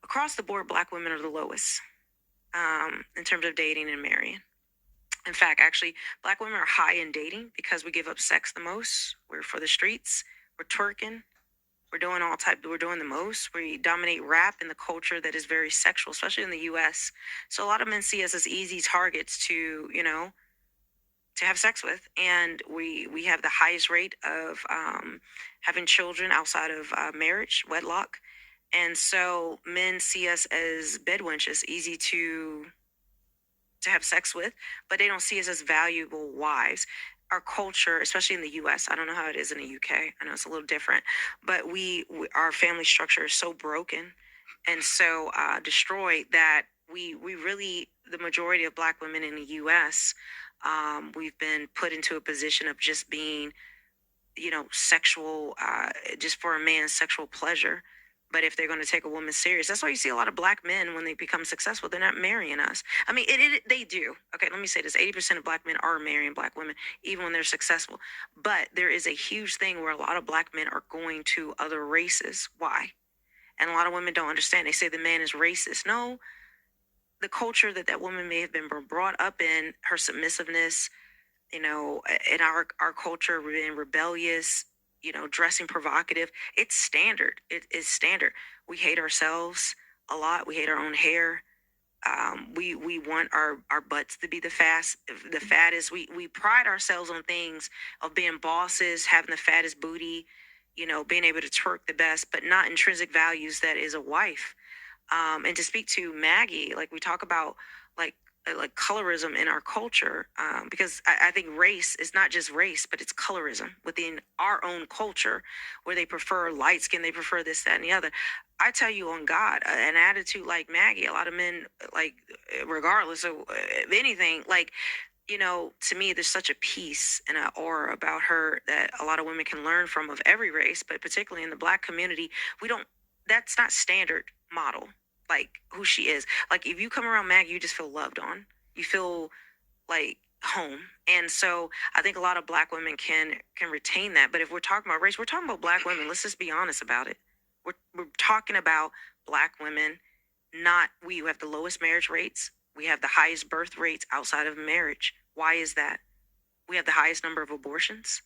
across the board, Black women are the lowest in terms of dating and marrying. In fact, actually, Black women are high in dating because we give up sex the most. We're for the streets. We're twerking. We're doing the most. We dominate rap in the culture that is very sexual, especially in the US. So a lot of men see us as easy targets to, to have sex with. And we have the highest rate of having children outside of marriage, wedlock. And so men see us as bed wenches, easy to have sex with, but they don't see us as valuable wives. Our culture, especially in the U.S., I don't know how it is in the U.K. I know it's a little different, but our family structure is so broken and so destroyed that we really, the majority of Black women in the U.S., we've been put into a position of just being, sexual, just for a man's sexual pleasure. But if they're going to take a woman serious, that's why you see a lot of Black men when they become successful, they're not marrying us. I mean, they do. Okay, let me say this: 80% of Black men are marrying Black women, even when they're successful. But there is a huge thing where a lot of Black men are going to other races. Why? And a lot of women don't understand. They say the man is racist. No, the culture that woman may have been brought up in, her submissiveness, in our culture, we're being rebellious, dressing provocative. It's standard. It is standard. We hate ourselves a lot. We hate our own hair. We want our butts to be the fattest. We pride ourselves on things of being bosses, having the fattest booty, being able to twerk the best, but not intrinsic values that is a wife. And to speak to Maggie, like we talk about, like colorism in our culture, because I think race is not just race, but it's colorism within our own culture, where they prefer light skin, they prefer this, that, and the other. I tell you on God, an attitude like Maggie, a lot of men, like, regardless of anything, like, to me, there's such a peace and an aura about her that a lot of women can learn from, of every race, but particularly in the Black community. That's not standard model, like who she is. Like if you come around Maggie, you just feel loved on. You feel like home. And so I think a lot of Black women can retain that. But if we're talking about race, we're talking about Black women. Let's just be honest about it. We're talking about Black women. Not we have the lowest marriage rates. We have the highest birth rates outside of marriage. Why is that? We have the highest number of abortions.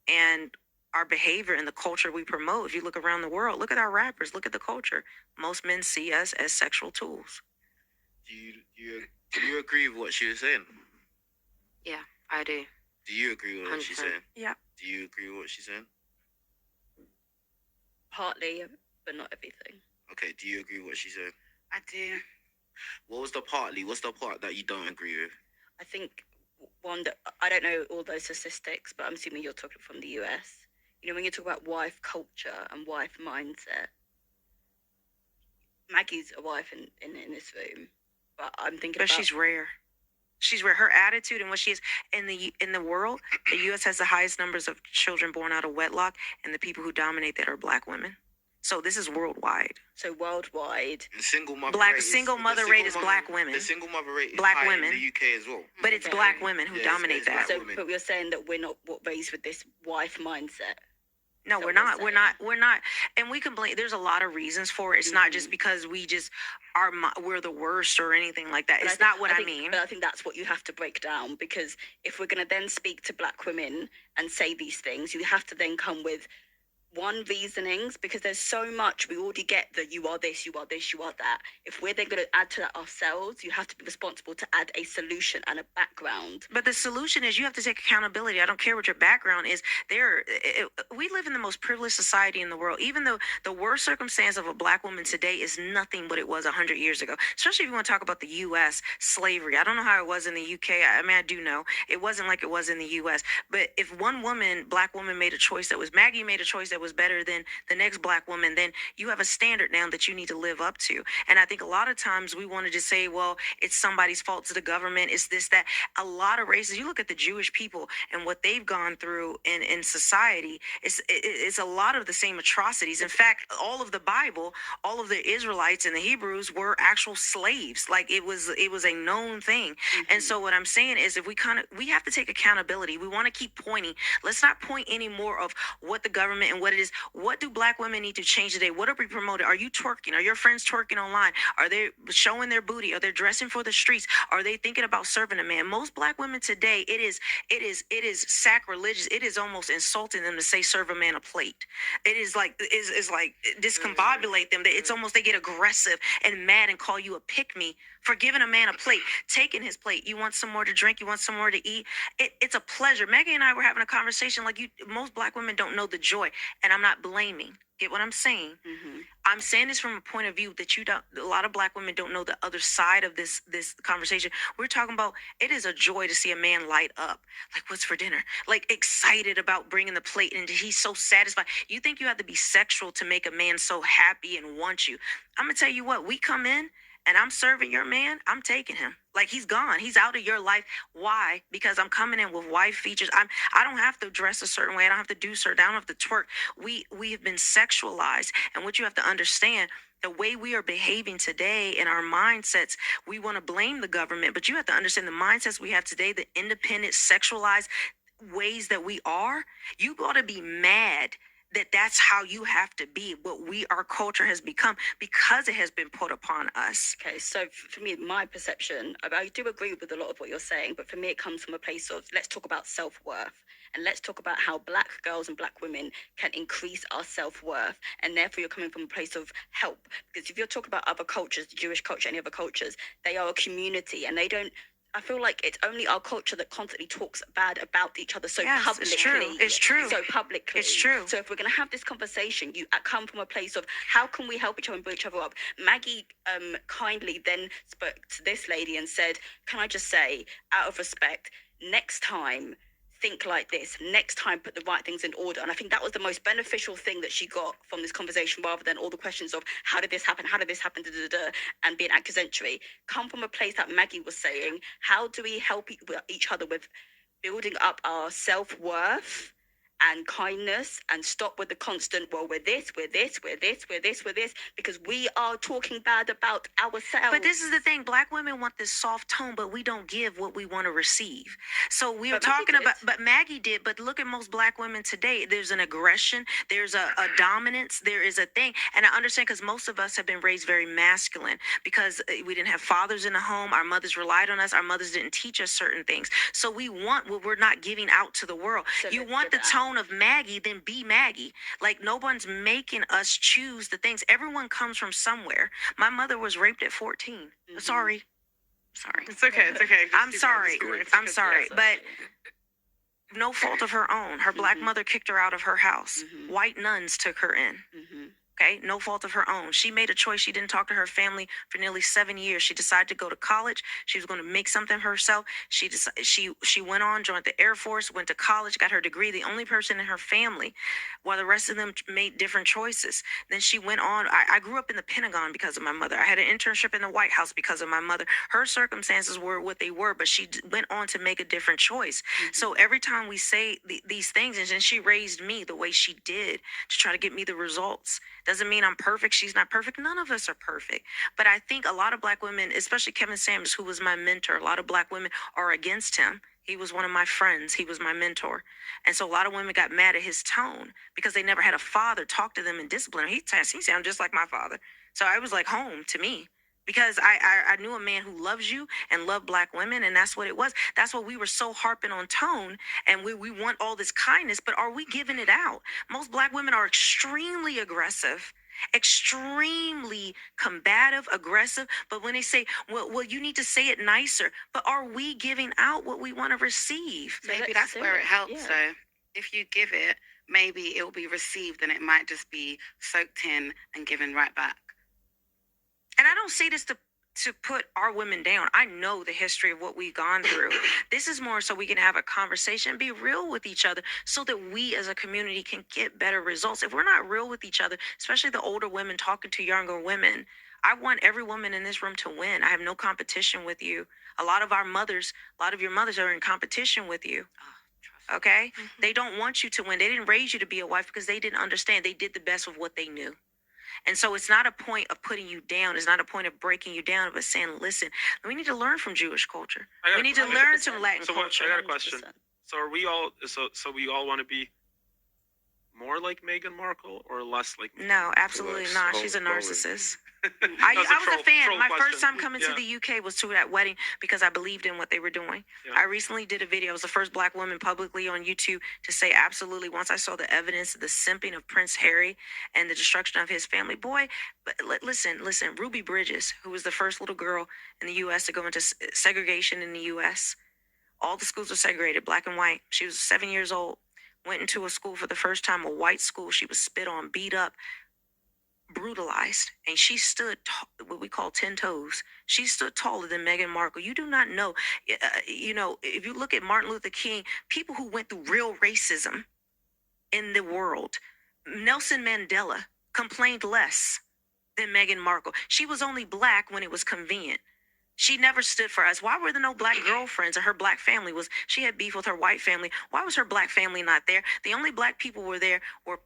And our behavior and the culture we promote, if you look around the world, look at our rappers, look at the culture. Most men see us as sexual tools. Do you agree with what she was saying? Yeah, I do. Do you agree with what she's saying? Yeah. Do you agree with what she's saying? Partly, but not everything. Okay, do you agree with what she's saying? I do. What was the partly? What's the part that you don't agree with? I think one that I don't know all those statistics, but I'm assuming you're talking from the US. When you talk about wife culture and wife mindset, Maggie's a wife in this room, but I'm thinking. But she's rare. She's rare. Her attitude and what she is in the world. The U.S. has the highest numbers of children born out of wedlock, and the people who dominate that are Black women. So this is worldwide. So worldwide, the single mother Black rate single is, mother rate is Black women. The single mother rate is Black high women in the UK as well. But it's Black women who dominate that. So, but we're saying that we're not raised with this wife mindset. No, we're not. We're not. And we can blame. There's a lot of reasons for it. It's not just because we're the worst or anything like that. It's not what I mean. But I think that's what you have to break down, because if we're going to then speak to Black women and say these things, you have to then come with reasonings, because there's so much we already get that you are this, you are this, you are that. If we're then going to add to that ourselves, you have to be responsible to add a solution and a background. But the solution is you have to take accountability. I don't care what your background is. We live in the most privileged society in the world. Even though the worst circumstance of a Black woman today is nothing what it was 100 years ago. Especially if you want to talk about the U.S. slavery. I don't know how it was in the U.K. I mean, I do know it wasn't like it was in the U.S. But if one Black woman made a choice that was Maggie made a choice that was better than the next Black woman, then you have a standard now that you need to live up to. And I think a lot of times we want to just say, well, it's somebody's fault, to the government, it's this, that. A lot of races, you look at the Jewish people and what they've gone through in society, it's a lot of the same atrocities. In fact, all of the Bible, all of the Israelites and the Hebrews were actual slaves. Like it was a known thing. Mm-hmm. And so what I'm saying is, if we have to take accountability. We want to keep pointing. Let's not point any more of what the government and what what it is. What do black women need to change today? What are we promoting? Are you twerking? Are your friends twerking online? Are they showing their booty? Are they dressing for the streets? Are they thinking about serving a man? Most black women today, it is sacrilegious. It is almost insulting them to say serve a man a plate. It is like discombobulate them. It's almost they get aggressive and mad and call you a pick me for giving a man a plate, taking his plate. You want some more to drink? You want some more to eat? It's a pleasure. Maggie and I were having a conversation like most black women don't know the joy, and I'm not blaming. Get what I'm saying? Mm-hmm. I'm saying this from a point of view that a lot of black women don't know the other side of this conversation. We're talking about it is a joy to see a man light up. Like, what's for dinner? Like, excited about bringing the plate, and he's so satisfied. You think you have to be sexual to make a man so happy and want you? I'm gonna tell you what. We come in and I'm serving your man, I'm taking him. Like, he's gone. He's out of your life. Why? Because I'm coming in with wife features. I don't have to dress a certain way. I don't have to do certain. I don't have to twerk. We have been sexualized. And what you have to understand, the way we are behaving today in our mindsets, we want to blame the government, but you have to understand the mindsets we have today, the independent, sexualized ways that we are. You got to be mad that's how you have to be, what our culture has become, because it has been put upon us. Okay, so for me, my perception, I do agree with a lot of what you're saying, but for me, it comes from a place of, let's talk about self-worth, and let's talk about how black girls and black women can increase our self-worth, and therefore you're coming from a place of help. Because if you're talking about other cultures, the Jewish culture, any other cultures, they are a community, and they don't, I feel like it's only our culture that constantly talks bad about each other so Yes, publicly. it's true. It's true. So publicly. It's true. So if we're going to have this conversation, you come from a place of how can we help each other and build each other up? Maggie kindly then spoke to this lady and said, can I just say, out of respect, next time, think like this. Next time, put the right things in order. And I think that was the most beneficial thing that she got from this conversation, rather than all the questions of how did this happen, and being accusatory. Come from a place that Maggie was saying, how do we help each other with building up our self-worth and kindness, and stop with the constant, well, we're this, because we are talking bad about ourselves. But this is the thing, black women want this soft tone, but we don't give what we want to receive. So we are talking about, but Maggie did, but look at most black women today. There's an aggression, there's a dominance, there is a thing. And I understand, because most of us have been raised very masculine, because we didn't have fathers in the home. Our mothers relied on us. Our mothers didn't teach us certain things. So we want what we're not giving out to the world. So you want the tone of Maggie, then be Maggie. Like, no one's making us choose the things. Everyone comes from somewhere. My mother was raped at 14. Mm-hmm. Sorry. It's okay. I'm sorry. But no fault of her own. Her black mother kicked her out of her house. Mm-hmm. White nuns took her in. Mm-hmm. Okay, no fault of her own. She made a choice. She didn't talk to her family for nearly 7 years. She decided to go to college. She was going to make something herself. She went on, joined the Air Force, went to college, got her degree. The only person in her family, while the rest of them made different choices. Then she went on. I grew up in the Pentagon because of my mother. I had an internship in the White House because of my mother. Her circumstances were what they were, but she went on to make a different choice. Mm-hmm. So every time we say these things, and then she raised me the way she did to try to get me the results. Doesn't mean I'm perfect. She's not perfect. None of us are perfect. But I think a lot of black women, especially Kevin Samuels, who was my mentor, a lot of black women are against him. He was one of my friends. He was my mentor. And so a lot of women got mad at his tone because they never had a father talk to them and discipline. He sounded just like my father. So I was like home to me. Because I knew a man who loves you and loved black women, and that's what it was. That's why we were so harping on tone, and we want all this kindness, but are we giving it out? Most black women are extremely aggressive, extremely combative, aggressive, but when they say, well, you need to say it nicer, but are we giving out what we want to receive? Maybe that's where it helps, though. If you give it, maybe it will be received, and it might just be soaked in and given right back. And I don't say this to put our women down. I know the history of what we've gone through. This is more so we can have a conversation, be real with each other, so that we as a community can get better results. If we're not real with each other, especially the older women talking to younger women, I want every woman in this room to win. I have no competition with you. A lot of your mothers are in competition with you. Okay? Mm-hmm. They don't want you to win. They didn't raise you to be a wife because they didn't understand. They did the best with what they knew. And so it's not a point of putting you down. It's not a point of breaking you down, but saying, listen, we need to learn from Jewish culture. We need to learn some Latin culture. I got a question. So are we all, so we all want to be more like Meghan Markle or less like Meghan No, Markle? absolutely Let's not. go She's a forward. narcissist. That I was was a fan. troll My question. first time coming to Yeah. the UK was to that wedding because I believed in what they were doing. Yeah. I recently did a video. I was the first black woman publicly on YouTube to say absolutely. Once I saw the evidence of the simping of Prince Harry and the destruction of his family, boy. But listen. Ruby Bridges, who was the first little girl in the U.S. to go into segregation in the U.S. All the schools were segregated, black and white. She was 7 years old. Went into a school for the first time, a white school. She was spit on, beat up, brutalized, and she stood what we call 10 toes. She stood taller than Meghan Markle. You do not know. If you look at Martin Luther King, people who went through real racism in the world, Nelson Mandela complained less than Meghan Markle. She was only black when it was convenient. She never stood for us. Why were there no black girlfriends? Or her black family she had beef with her white family. Why was her black family not there? The only black people were there were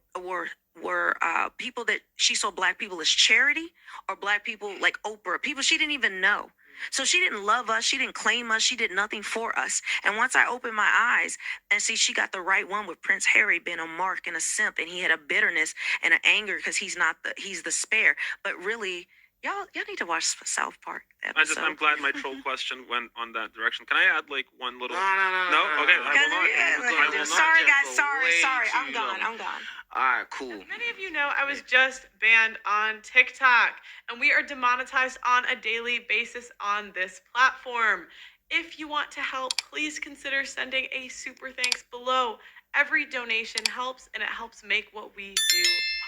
people that she saw black people as charity, or black people like Oprah, people she didn't even know. So she didn't love us. She didn't claim us. She did nothing for us. And once I opened my eyes and see she got the right one with Prince Harry being a mark and a simp, and he had a bitterness and an anger because he's the spare. But really, y'all need to watch South Park episode. I'm glad my troll question went on that direction. Can I add like one little? No. No? Okay, I will not. Yeah, I will not. sorry guys, For sorry. way I'm too gone. long. All right, cool. Many of you know I was just banned on TikTok, and we are demonetized on a daily basis on this platform. If you want to help, please consider sending a super thanks below. Every donation helps, and it helps make what we do